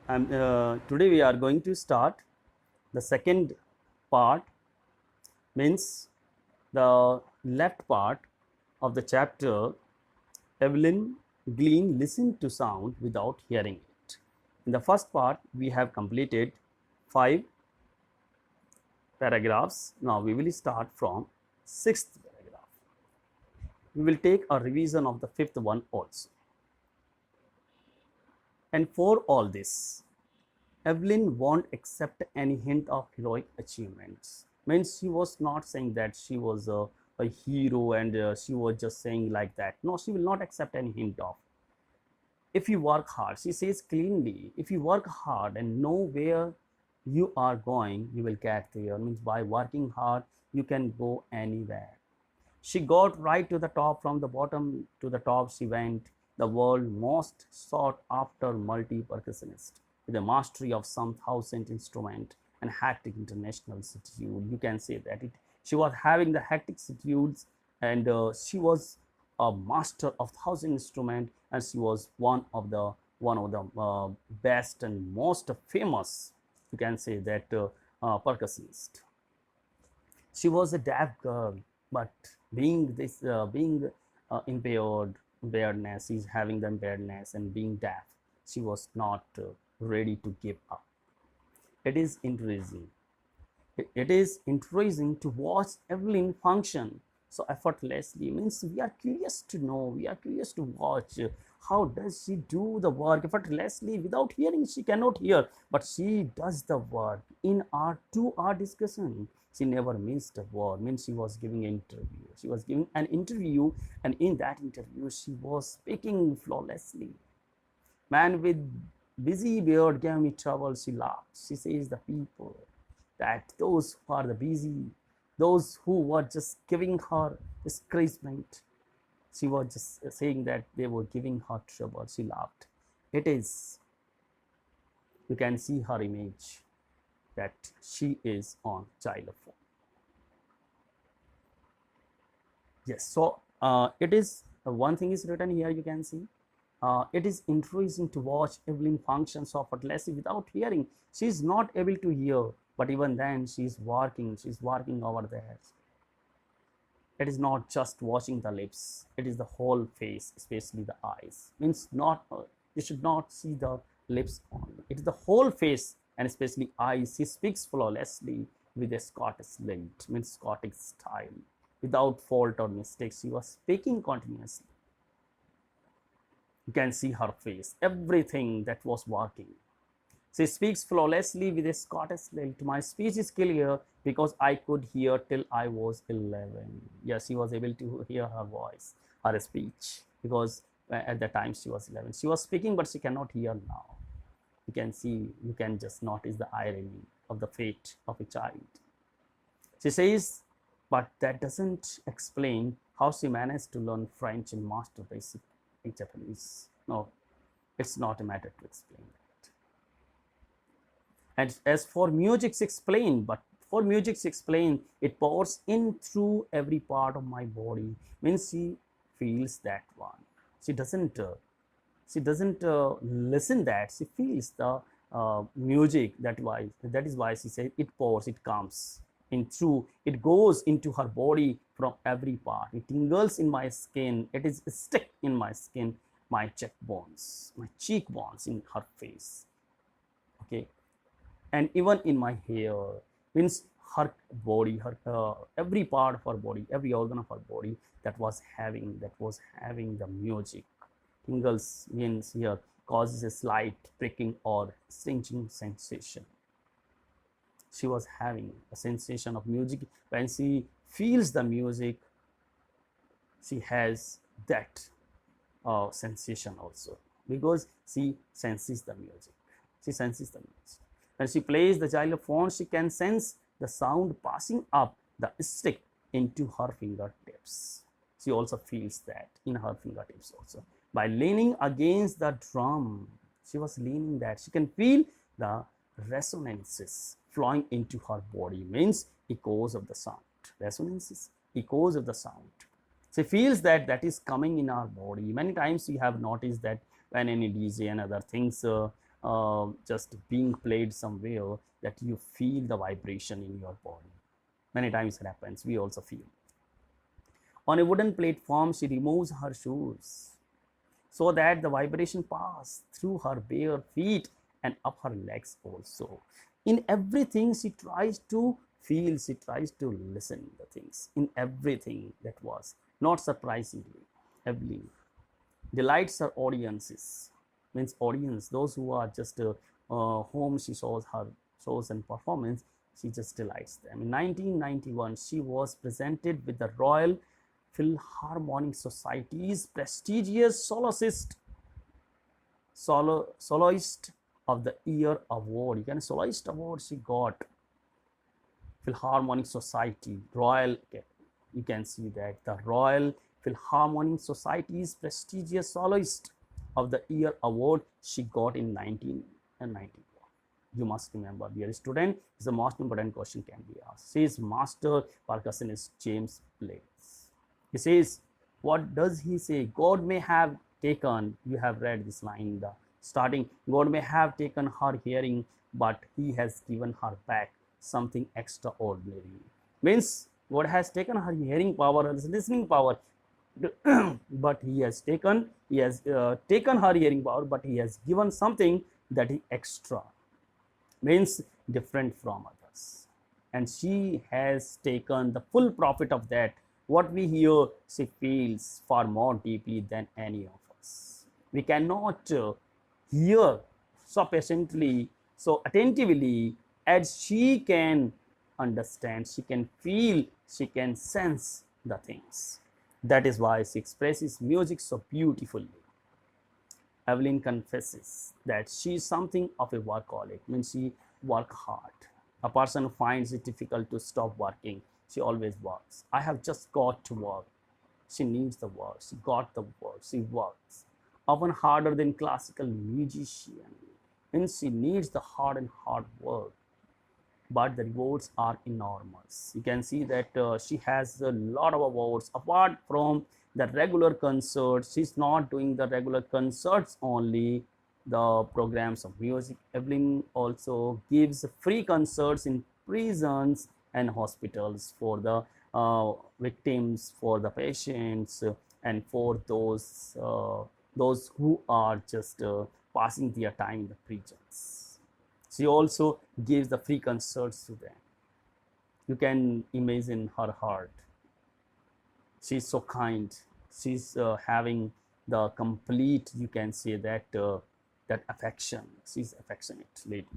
Today we are going to start the second part, means the left part of the chapter. Evelyn Glean listened to sound without hearing it. In the first part, we have completed 5 paragraphs. Now we will start from 6th paragraph. We will take a revision of the 5th one also. And for all this, Evelyn won't accept any hint of heroic achievements. Means she was not saying that she was a hero and she was just saying like that. No, she will not accept any hint of. If you work hard, she says cleanly, if you work hard and know where you are going, you will get there. Means by working hard, you can go anywhere. She got right to the top. From the bottom to the top she went, the world's most sought after multi-percussionist, with a mastery of some 1,000 instrument and hectic international attitude. You can say that she was having the hectic attitudes, and she was a master of 1,000 instrument, and she was one of the best and most famous, you can say that, percussionist. She was a deaf girl, but being impairedness, is having the impairedness and being deaf, she was not ready to give up. It is interesting. It is interesting to watch Evelyn function so effortlessly. Means we are curious to know, we are curious to watch how does she do the work effortlessly. Without hearing, she cannot hear, but she does the work. In our 2-hour discussion, she never missed a word. Means she was giving an interview. She was giving an interview, and in that interview, she was speaking flawlessly. Man with busy beard gave me trouble, she laughed. She says the people, that those who are the busy, those who were just giving her discouragement, she was just saying that they were giving her trouble, she laughed. It is, you can see her image, that she is on xylophone. Yes, so it is, one thing is written here, you can see. It is interesting to watch Evelyn function so effortlessly without hearing. She is not able to hear, but even then she is working over there. It is not just watching the lips, it is the whole face, especially the eyes. Means not, you should not see the lips only, it is the whole face and especially eyes. She speaks flawlessly with a Scottish lilt, means Scottish style, without fault or mistakes. She was speaking continuously. You can see her face, everything that was working. She speaks flawlessly with a Scottish lilt. My speech is clear because I could hear till I was 11. Yes, she was able to hear her voice, her speech, because at the time she was 11. She was speaking, but she cannot hear now. You can see, you can just notice the irony of the fate of a child. She says, but that doesn't explain how she managed to learn French and master basic Japanese. No, it's not a matter to explain that. And as for music, she explained, but for music, she explained, it pours in through every part of my body. Means she feels that one. She doesn't listen that, she feels the music. That is why she said it pours, it comes in through, it goes into her body from every part. It tingles in my skin, it is stick in my skin, my cheekbones, in her face, okay, and even in my hair. Means her body, her every part of her body, every organ of her body that was having the music. Tingles means here causes a slight pricking or stinging sensation. She was having a sensation of music. When she feels the music, she has that sensation also, because she senses the music. When she plays the xylophone, she can sense the sound passing up the stick into her fingertips. She also feels that in her fingertips also. By leaning against the drum, she was leaning that, she can feel the resonances flowing into her body. Means echoes of the sound. Resonances, echoes of the sound. She feels that is coming in our body. Many times we have noticed that when any DJ and other things just being played somewhere, that you feel the vibration in your body. Many times it happens, we also feel. On a wooden platform, she removes her shoes so that the vibration pass through her bare feet and up her legs also. In everything, she tries to feel, she tries to listen the things. In everything that was, not surprisingly, Evelyn delights her audiences, means audience, those who are just whom she shows her shows and performance, she just delights them. In 1991, she was presented with the Royal Philharmonic Society's prestigious soloist of the Year award. You can soloist award she got. Philharmonic Society, Royal, you can see that the Royal Philharmonic Society's prestigious soloist of the Year award she got in 1991. You must remember, dear student, is the most important question can be asked. Says master percussionist James Blades. He says, what does he say? God may have taken, you have read this line in the starting, God may have taken her hearing, but he has given her back something extraordinary. Means God has taken her hearing power, her listening power, but he has taken her hearing power, but he has given something that is extra, means different from others, and she has taken the full profit of that. What we hear, she feels far more deeply than any of us. We cannot hear so patiently, so attentively as she can understand, she can feel, she can sense the things. That is why she expresses music so beautifully. Evelyn confesses that she is something of a workaholic, means she works hard. A person who finds it difficult to stop working, she always works. I have just got to work. She needs the work. She got the work. She works. Often harder than classical musician, means she needs the hard work. But the rewards are enormous. You can see that she has a lot of awards apart from the regular concerts. She's not doing the regular concerts only, the programs of music. Evelyn also gives free concerts in prisons and hospitals for the victims, for the patients, and for those who are just passing their time in the prisons. She also gives the free concerts to them. You can imagine her heart. She's so kind. She's having the complete, you can say that that affection. She's affectionate lady.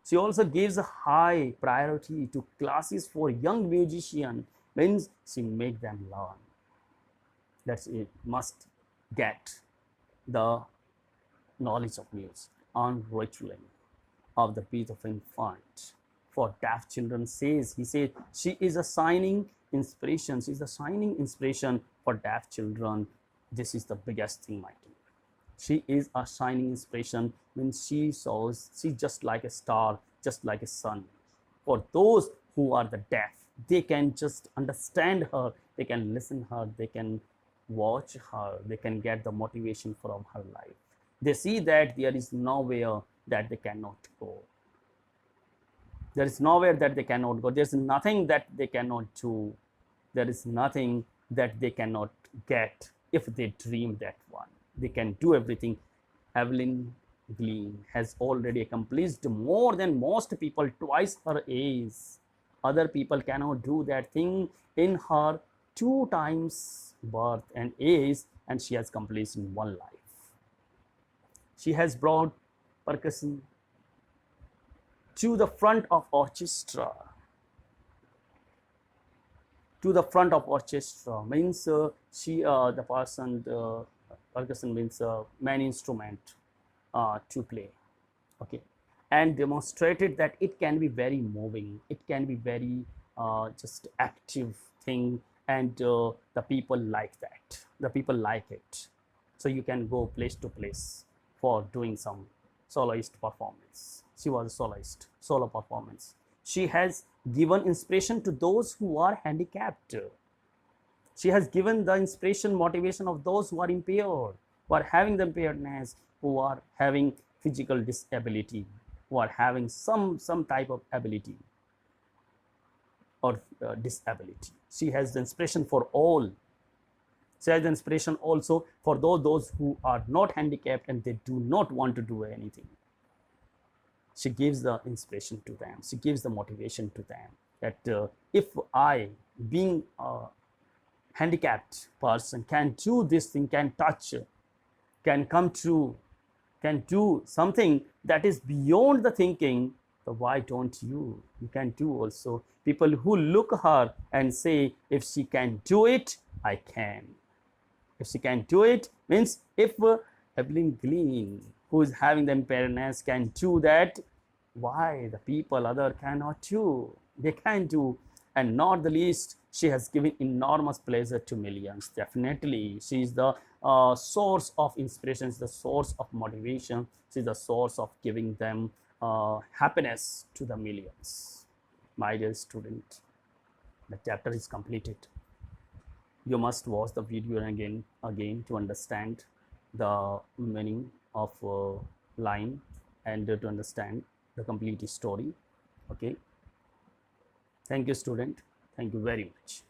She also gives a high priority to classes for young musicians, means she make them learn. That's it. Must get the knowledge of music on ritual of the birth of infant. For deaf children, he says she is a shining inspiration. She is a shining inspiration for deaf children. This is the biggest thing, my dear. She is a shining inspiration, means she's just like a star, just like a sun. For those who are the deaf, they can just understand her, they can listen her, they can watch her, they can get the motivation from her life. They see that there is nowhere that they cannot go. There is nowhere that they cannot go. There is nothing that they cannot do. There is nothing that they cannot get if they dream that one. They can do everything. Evelyn Glean has already accomplished more than most people, twice her age. Other people cannot do that thing in her 2 times birth and age, and she has accomplished in one life. She has brought percussion to the front of orchestra. To the front of orchestra means the person, percussion means main instrument to play, okay, and demonstrated that it can be very moving, it can be very just active thing, and the people like that, the people like it. So you can go place to place for doing some soloist performance. She was a soloist, solo performance. She has given inspiration to those who are handicapped. She has given the inspiration, motivation of those who are impaired, who are having the impairedness, who are having physical disability, who are having some type of ability or disability. She has the inspiration for all. She has the inspiration also for those who are not handicapped and they do not want to do anything. She gives the inspiration to them. She gives the motivation to them that if I, being a handicapped person, can do this thing, can touch, can come true, can do something that is beyond the thinking, so why don't you? You can do also. People who look her and say, if she can do it, I can. If she can do it, means if Evelyn Glean, who is having the impairness, can do that, why the people other cannot do? They can do. And not the least, she has given enormous pleasure to millions. Definitely, she is the source of inspiration, the source of motivation, she is the source of giving them happiness to the millions. My dear student, the chapter is completed. You must watch the video again to understand the meaning of line and to understand the complete story. Okay. Thank you, student. Thank you very much.